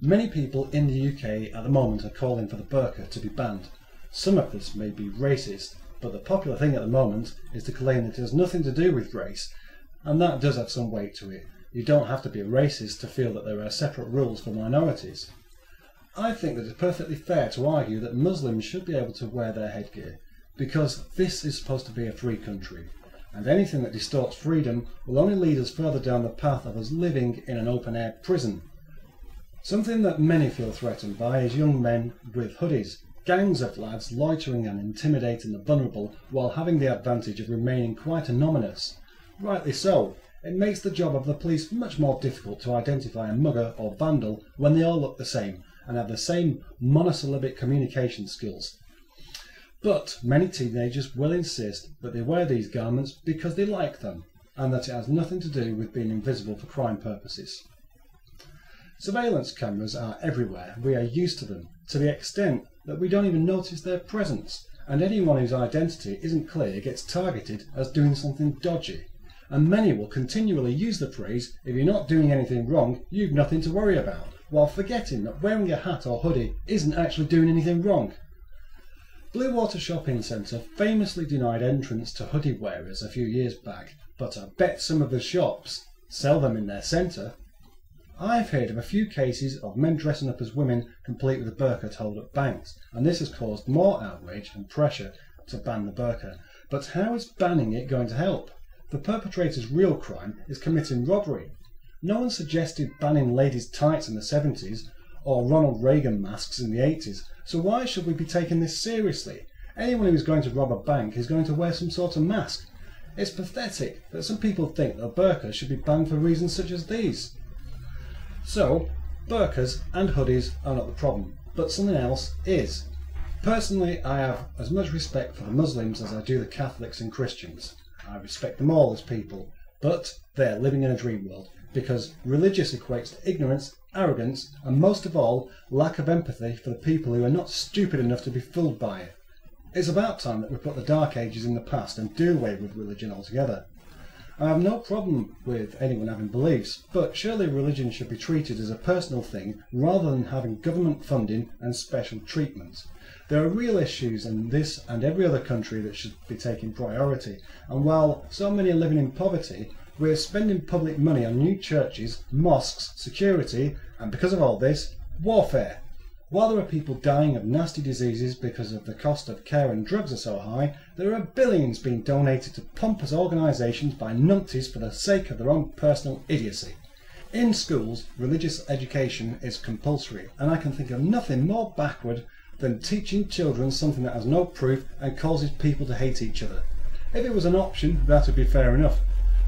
Many people in the UK at the moment are calling for the burqa to be banned. Some of this may be racist, but the popular thing at the moment is to claim that it has nothing to do with race, and that does have some weight to it. You don't have to be a racist to feel that there are separate rules for minorities. I think that it's perfectly fair to argue that Muslims should be able to wear their headgear, because this is supposed to be a free country, and anything that distorts freedom will only lead us further down the path of us living in an open-air prison. Something that many feel threatened by is young men with hoodies, gangs of lads loitering and intimidating the vulnerable while having the advantage of remaining quite anonymous. Rightly so. It makes the job of the police much more difficult to identify a mugger or vandal when they all look the same and have the same monosyllabic communication skills. But many teenagers will insist that they wear these garments because they like them, and that it has nothing to do with being invisible for crime purposes. Surveillance cameras are everywhere. We are used to them, to the extent that we don't even notice their presence, and anyone whose identity isn't clear gets targeted as doing something dodgy. And many will continually use the phrase, if you're not doing anything wrong, you've nothing to worry about, while forgetting that wearing a hat or hoodie isn't actually doing anything wrong. Blue Water Shopping Centre famously denied entrance to hoodie wearers a few years back, but I bet some of the shops sell them in their centre. I've heard of a few cases of men dressing up as women complete with a burqa to hold up banks, and this has caused more outrage and pressure to ban the burqa. But how is banning it going to help? The perpetrator's real crime is committing robbery. No one suggested banning ladies' tights in the 70s or Ronald Reagan masks in the 80s, so why should we be taking this seriously? Anyone who is going to rob a bank is going to wear some sort of mask. It's pathetic that some people think that a burqa should be banned for reasons such as these. So, burqas and hoodies are not the problem, but something else is. Personally, I have as much respect for the Muslims as I do the Catholics and Christians. I respect them all as people, but they're living in a dream world, because religious equates to ignorance, arrogance, and most of all, lack of empathy for the people who are not stupid enough to be fooled by it. It's about time that we put the Dark Ages in the past and do away with religion altogether. I have no problem with anyone having beliefs, but surely religion should be treated as a personal thing rather than having government funding and special treatment. There are real issues in this and every other country that should be taking priority, and while so many are living in poverty, we are spending public money on new churches, mosques, security, and because of all this, warfare. While there are people dying of nasty diseases because of the cost of care and drugs are so high, there are billions being donated to pompous organisations by numpties for the sake of their own personal idiocy. In schools, religious education is compulsory, and I can think of nothing more backward than teaching children something that has no proof and causes people to hate each other. If it was an option, that would be fair enough.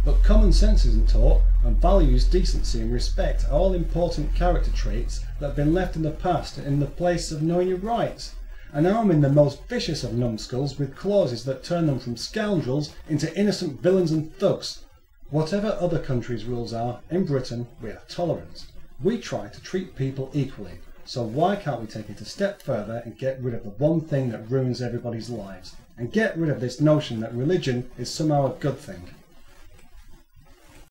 But common sense isn't taught, and values, decency and respect are all important character traits that have been left in the past in the place of knowing your rights. And now I'm in the most vicious of numbskulls with clauses that turn them from scoundrels into innocent villains and thugs. Whatever other countries' rules are, in Britain we are tolerant. We try to treat people equally, so why can't we take it a step further and get rid of the one thing that ruins everybody's lives, and get rid of this notion that religion is somehow a good thing?